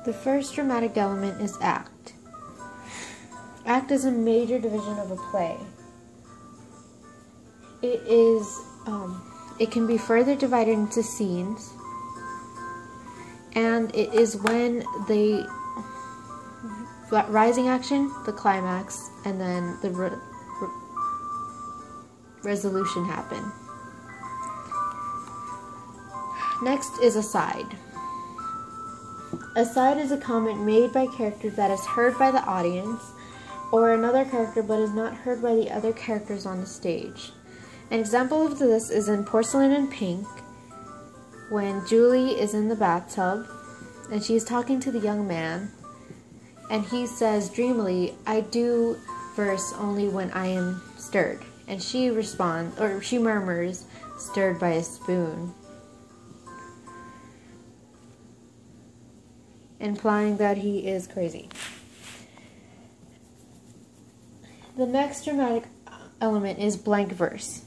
The first dramatic element is act. Act is a major division of a play. It can be further divided into scenes, and it is when the rising action, the climax, and then the resolution happen. Next is aside. Aside is a comment made by a character that is heard by the audience or another character but is not heard by the other characters on the stage. An example of this is in Porcelain and Pink, when Julie is in the bathtub and she is talking to the young man, and he says dreamily, "I do verse only when I am stirred," and she responds, or she murmurs, "Stirred by a spoon," implying that he is crazy. The next dramatic element is blank verse.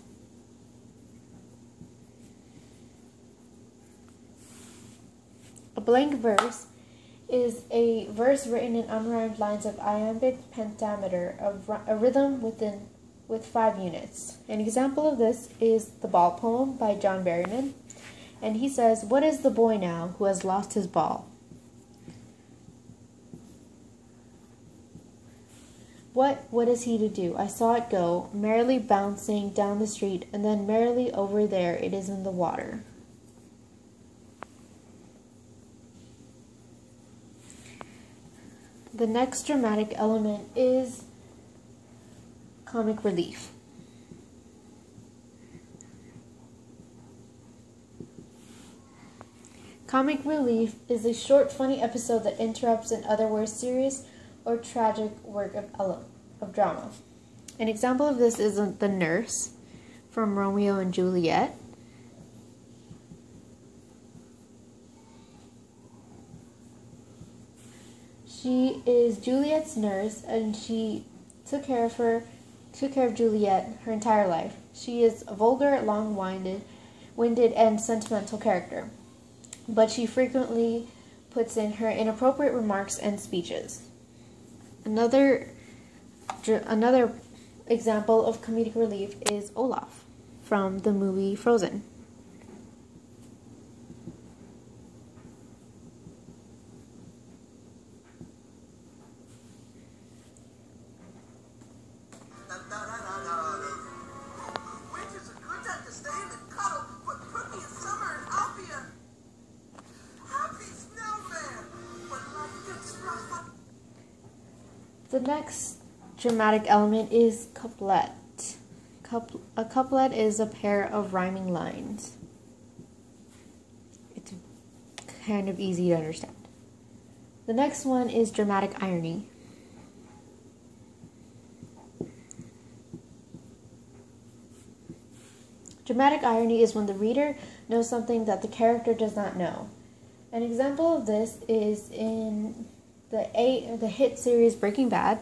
A blank verse is a verse written in unrhymed lines of iambic pentameter, a rhythm with 5 units. An example of this is the Ball poem by John Berryman, and he says, "What is the boy now who has lost his ball? What is he to do? I saw it go, merrily bouncing down the street, and then merrily over there it is in the water." The next dramatic element is comic relief. Comic relief is a short, funny episode that interrupts an otherwise serious or tragic work of drama. An example of this is The Nurse from Romeo and Juliet. She is Juliet's nurse, and she took care of Juliet her entire life. She is a vulgar, long-winded, and sentimental character, but she frequently puts in her inappropriate remarks and speeches. Another example of comedic relief is Olaf from the movie Frozen. The next dramatic element is couplet. A couplet is a pair of rhyming lines. It's kind of easy to understand. The next one is dramatic irony. Dramatic irony is when the reader knows something that the character does not know. An example of this is in the hit series Breaking Bad,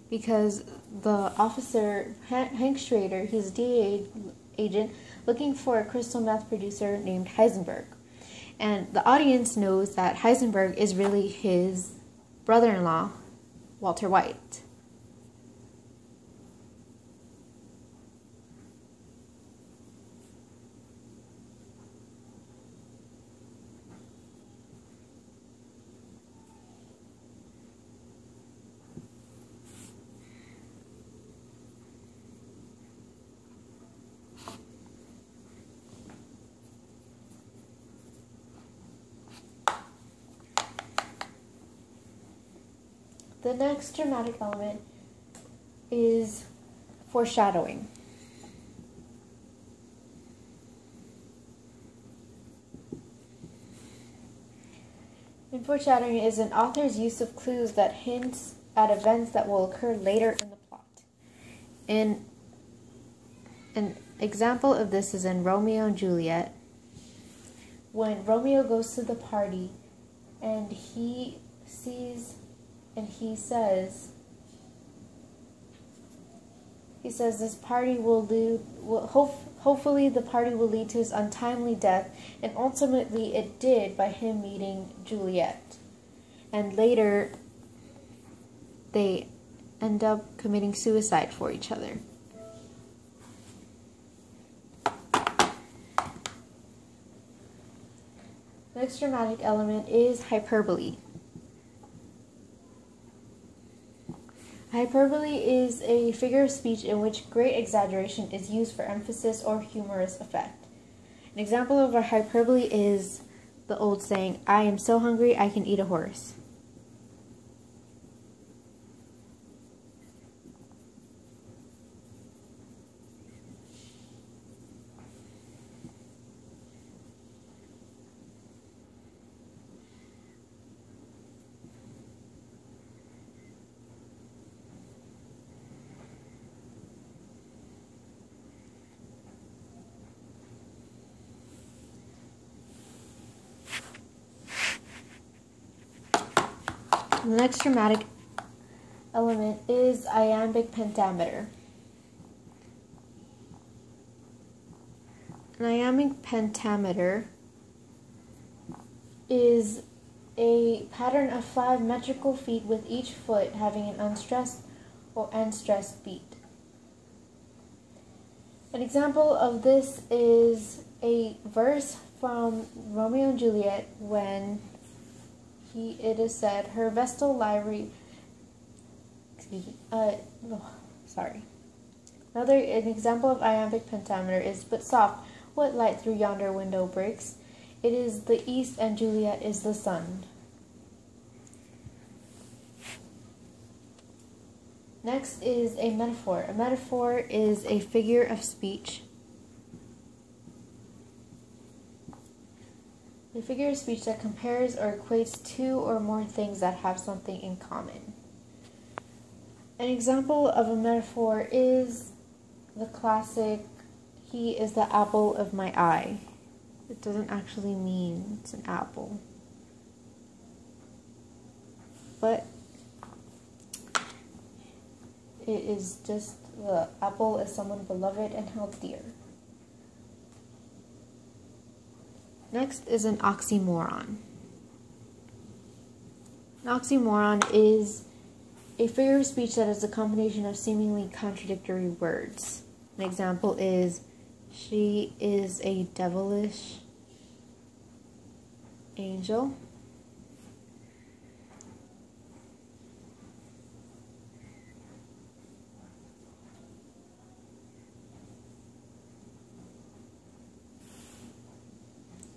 because the officer, Hank Schrader, he's a DEA agent looking for a crystal meth producer named Heisenberg. And the audience knows that Heisenberg is really his brother-in-law, Walter White. The next dramatic element is foreshadowing. And foreshadowing is an author's use of clues that hints at events that will occur later in the plot. And an example of this is in Romeo and Juliet, when Romeo goes to the party and he says, He says this party hopefully the party will lead to his untimely death, and ultimately it did by him meeting Juliet. And later, they end up committing suicide for each other. The next dramatic element is hyperbole. Hyperbole is a figure of speech in which great exaggeration is used for emphasis or humorous effect. An example of a hyperbole is the old saying, "I am so hungry I can eat a horse." The next dramatic element is iambic pentameter. An iambic pentameter is a pattern of 5 metrical feet with each foot having an unstressed or unstressed beat. An example of this is a verse from Romeo and Juliet when it is said, her vestal livery, an example of iambic pentameter is, but soft, what light through yonder window breaks? It is the east and Juliet is the sun. Next is a metaphor. A metaphor is a figure of speech. A figure of speech that compares or equates two or more things that have something in common. An example of a metaphor is the classic, he is the apple of my eye. It doesn't actually mean it's an apple. But it is just the apple is someone beloved and held dear. Next is an oxymoron. An oxymoron is a figure of speech that is a combination of seemingly contradictory words. An example is, she is a devilish angel.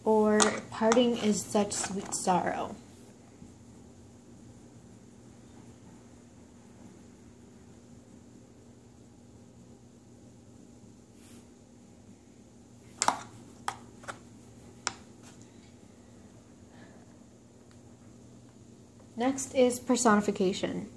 Or parting is such sweet sorrow. Next is personification.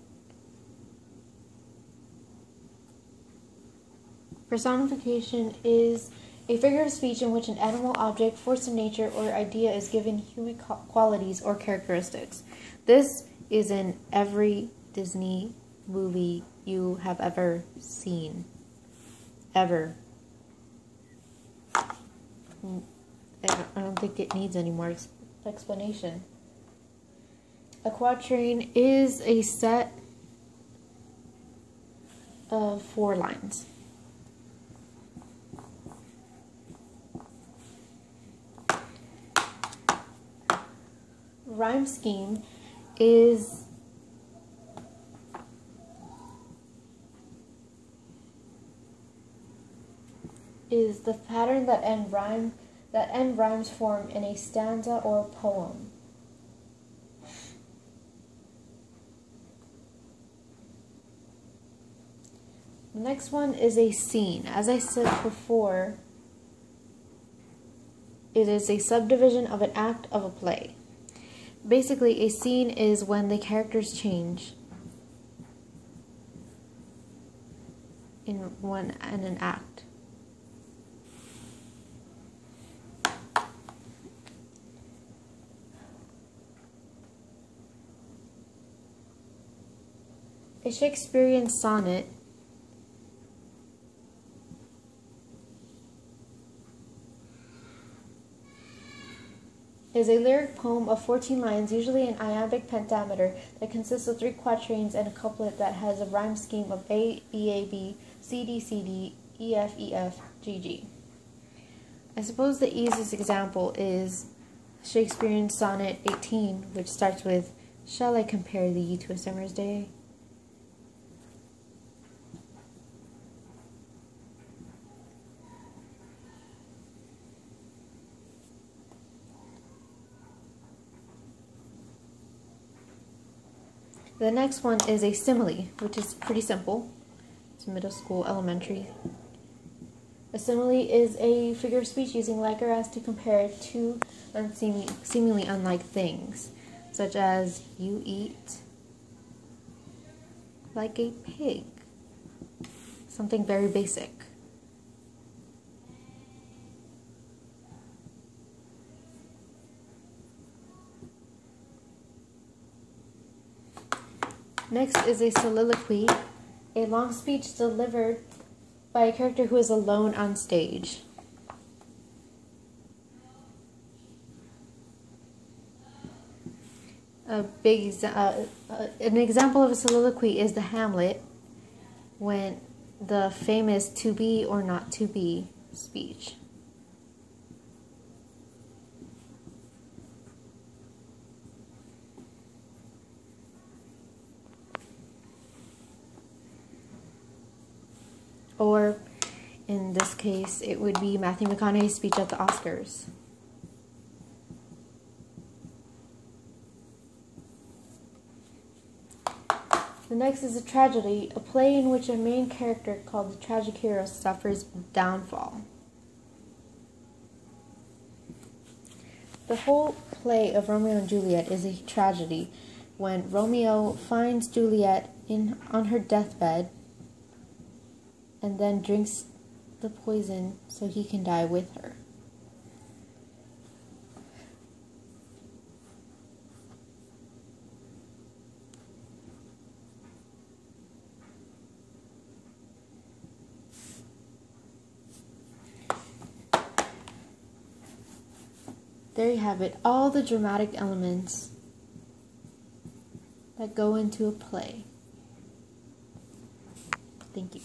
Personification is a figure of speech in which an animal, object, force of nature, or idea is given human qualities or characteristics. This is in every Disney movie you have ever seen. Ever. I don't think it needs any more explanation. A quatrain is a set of 4 lines. Rhyme scheme is the pattern that end rhymes form in a stanza or poem. The next one is a scene. As I said before, it is a subdivision of an act of a play. Basically, a scene is when the characters change in an act. A Shakespearean sonnet is a lyric poem of 14 lines, usually in iambic pentameter, that consists of 3 quatrains and a couplet that has a rhyme scheme of A, B, A, B, C, D, C, D, E, F, E, F, G, G. I suppose the easiest example is Shakespearean Sonnet 18, which starts with, "Shall I compare thee to a summer's day?" The next one is a simile, which is pretty simple. It's middle school, elementary. A simile is a figure of speech using like or as to compare two seemingly unlike things, such as you eat like a pig. Something very basic. Next is a soliloquy, a long speech delivered by a character who is alone on stage. An example of a soliloquy is the Hamlet, when the famous "to be or not to be" speech. Or, in this case, it would be Matthew McConaughey's speech at the Oscars. The next is a tragedy, a play in which a main character called the tragic hero suffers downfall. The whole play of Romeo and Juliet is a tragedy when Romeo finds Juliet on her deathbed and then drinks the poison so he can die with her. There you have it, all the dramatic elements that go into a play. Thank you.